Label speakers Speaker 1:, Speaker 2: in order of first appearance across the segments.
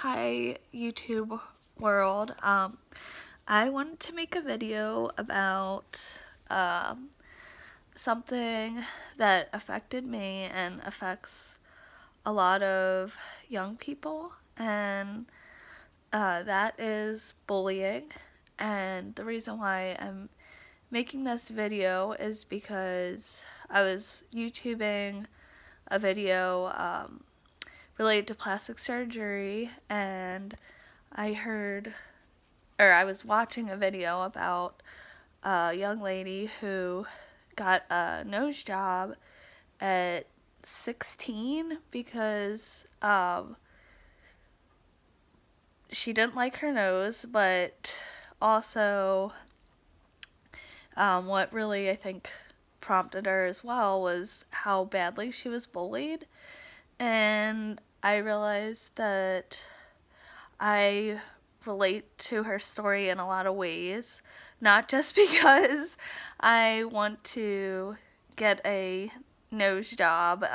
Speaker 1: Hi YouTube world. I wanted to make a video about something that affected me and affects a lot of young people, and that is bullying. And the reason why I'm making this video is because I was YouTubing a video related to plastic surgery, and I was watching a video about a young lady who got a nose job at 16 because she didn't like her nose, but also what really I think prompted her as well was how badly she was bullied. And I realized that I relate to her story in a lot of ways, not just because I want to get a nose job,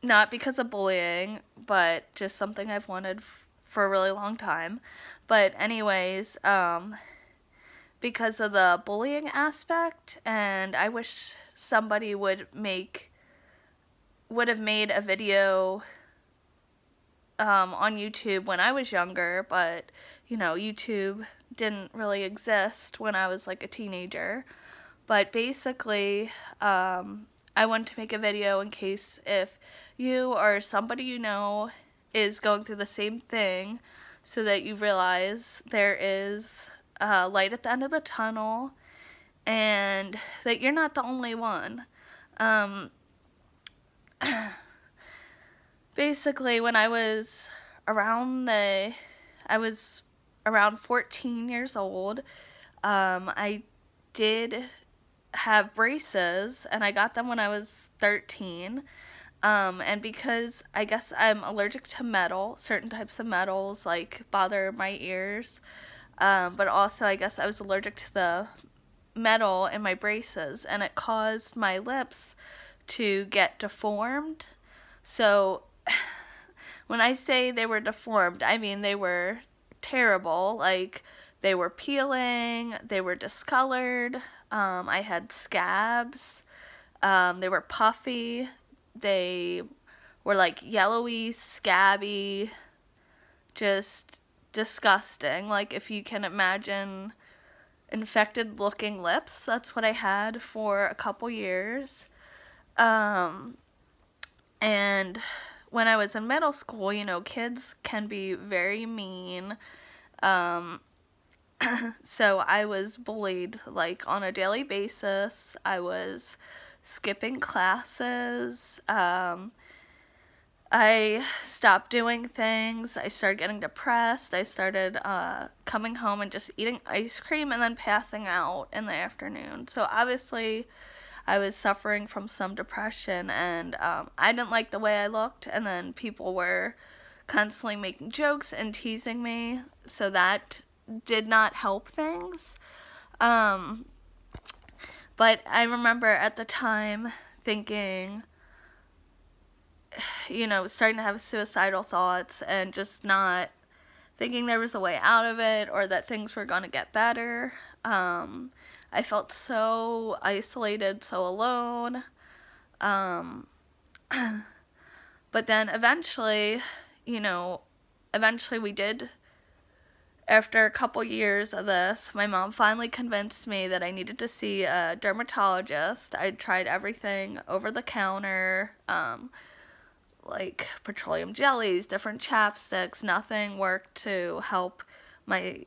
Speaker 1: not because of bullying, but just something I've wanted for a really long time. But anyways, because of the bullying aspect, and I wish somebody would have made a video on YouTube when I was younger, but YouTube didn't really exist when I was like a teenager. But basically, I wanted to make a video in case if you or somebody you know is going through the same thing, so that you realize there is light at the end of the tunnel and that you're not the only one. Basically, when I was around 14 years old, I did have braces, and I got them when I was 13. And because I guess I'm allergic to metal, certain types of metals like bother my ears, but also I guess I was allergic to the metal in my braces, and it caused my lips to get deformed. So when I say they were deformed, I mean they were terrible. Like, they were peeling, they were discolored, I had scabs, they were puffy, they were like yellowy, scabby, just disgusting. Like, if you can imagine infected looking lips, that's what I had for a couple years. And when I was in middle school, kids can be very mean. So I was bullied like on a daily basis. I was skipping classes. I stopped doing things. I started getting depressed. I started coming home and just eating ice cream and then passing out in the afternoon. So obviously I was suffering from some depression, and I didn't like the way I looked, and then people were constantly making jokes and teasing me, so that did not help things. But I remember at the time thinking, starting to have suicidal thoughts and just not thinking there was a way out of it or that things were going to get better. I felt so isolated, so alone. But then eventually we did, after a couple years of this, my mom finally convinced me that I needed to see a dermatologist. I tried everything over the counter, like petroleum jellies, different chapsticks. Nothing worked to help my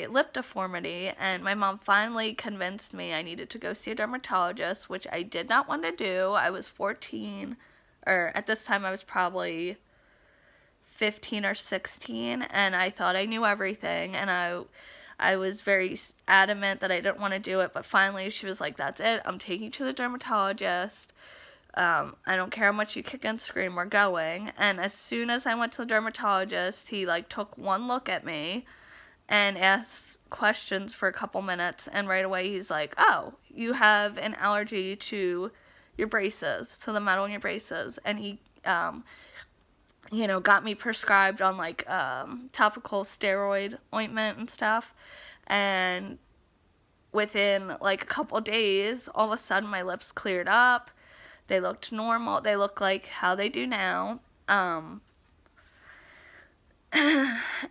Speaker 1: lip deformity, and my mom finally convinced me I needed to go see a dermatologist, which I did not want to do. I was 14, or at this time I was probably 15 or 16, and I thought I knew everything, and I was very adamant that I didn't want to do it. But finally she was like, that's it, I'm taking you to the dermatologist. I don't care how much you kick and scream, we're going. And as soon as I went to the dermatologist, he took one look at me and asked questions for a couple minutes, and right away he's like, oh, you have an allergy to your braces, to the metal in your braces. And he you know, got me prescribed on like topical steroid ointment and stuff, and within like a couple days, all of a sudden my lips cleared up. They looked normal. They look like how they do now.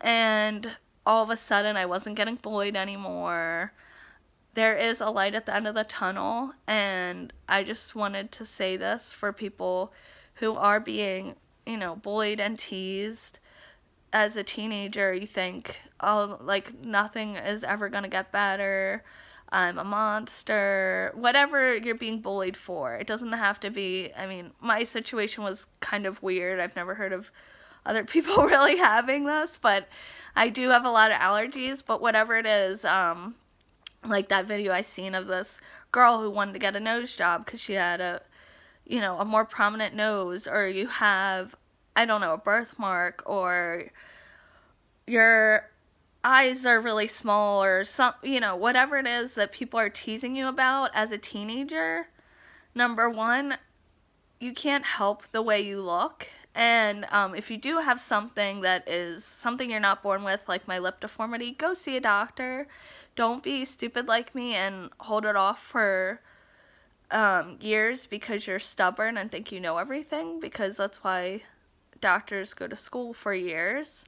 Speaker 1: And all of a sudden I wasn't getting bullied anymore. There is a light at the end of the tunnel, and I just wanted to say this for people who are being, you know, bullied and teased. As a teenager, you think, oh, like, nothing is ever gonna get better. I'm a monster. Whatever you're being bullied for. It doesn't have to be, I mean, my situation was kind of weird. I've never heard of other people really having this, but I do have a lot of allergies. But whatever it is, like that video I seen of this girl who wanted to get a nose job because she had a, you know, a more prominent nose, or you have, I don't know, a birthmark, or your eyes are really small, or some, you know, whatever it is that people are teasing you about as a teenager. Number one, you can't help the way you look. And if you do have something that is something you're not born with, like my lip deformity, go see a doctor. Don't be stupid like me and hold it off for years because you're stubborn and think you know everything, because that's why doctors go to school for years.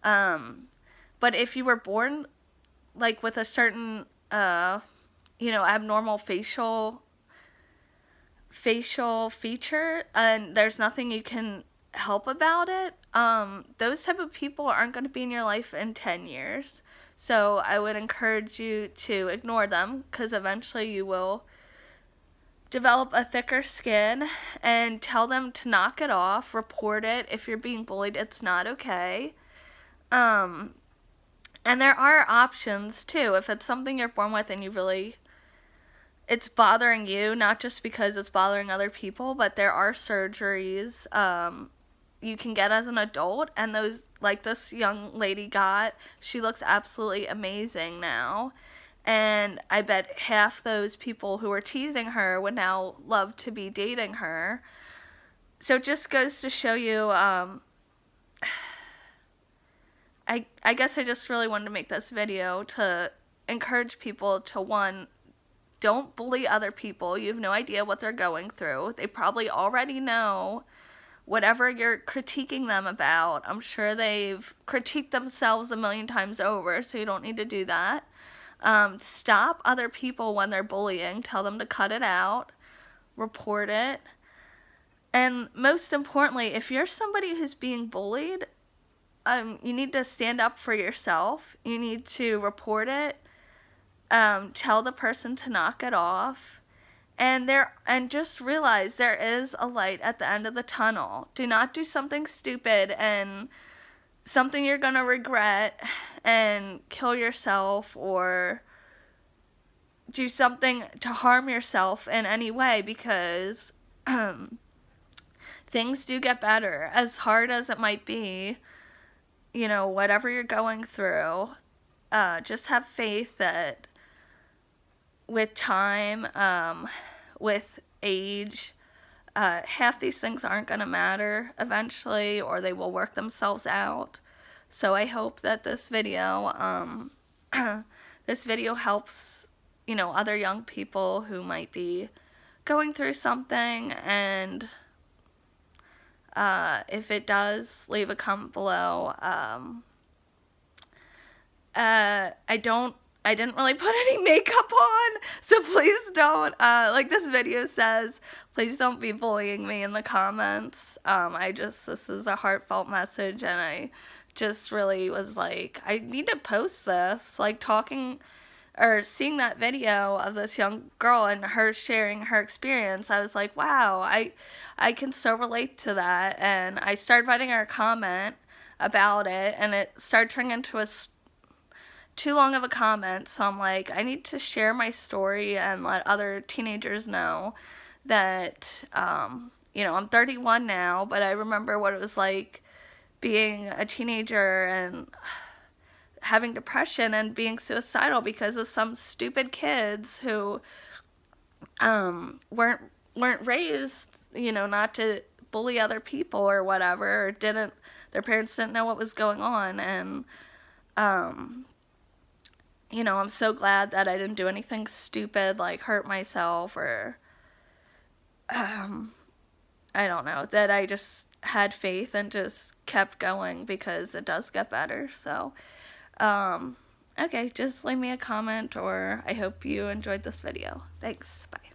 Speaker 1: But if you were born like with a certain, you know, abnormal facial feature, and there's nothing you can help about it, those type of people aren't going to be in your life in 10 years. So I would encourage you to ignore them, because eventually you will develop a thicker skin, and tell them to knock it off. Report it. If you're being bullied, it's not okay. And there are options too. If it's something you're born with and you really, it's bothering you, not just because it's bothering other people, but there are surgeries you can get as an adult, and those, like this young lady got, she looks absolutely amazing now. And I bet half those people who were teasing her would now love to be dating her. So it just goes to show you, I guess I just really wanted to make this video to encourage people to, one, don't bully other people. You have no idea what they're going through. They probably already know whatever you're critiquing them about. I'm sure they've critiqued themselves a million times over, so you don't need to do that. Stop other people when they're bullying. Tell them to cut it out. Report it. And most importantly, if you're somebody who's being bullied, you need to stand up for yourself. You need to report it. Tell the person to knock it off. And just realize there is a light at the end of the tunnel. Do not do something stupid and something you're gonna regret and kill yourself, or do something to harm yourself in any way, because things do get better. As hard as it might be, you know, whatever you're going through, just have faith that with time, with age, half these things aren't going to matter eventually, or they will work themselves out. So I hope that this video, helps, you know, other young people who might be going through something. And if it does, leave a comment below. I didn't really put any makeup on, so please don't, like this video says, please don't be bullying me in the comments. This is a heartfelt message, and I just really was like, I need to post this, like seeing that video of this young girl and her sharing her experience. I was like, wow, I can so relate to that. And I started writing her a comment about it, and it started turning into too long of a comment. So I'm like, I need to share my story and let other teenagers know that, you know, I'm 31 now, but I remember what it was like being a teenager and having depression and being suicidal because of some stupid kids who weren't raised, you know, not to bully other people or whatever, or their parents didn't know what was going on. And you know, I'm so glad that I didn't do anything stupid like hurt myself, or I don't know, that I just had faith and just kept going, because it does get better. So okay, just leave me a comment, or I hope you enjoyed this video. Thanks. Bye.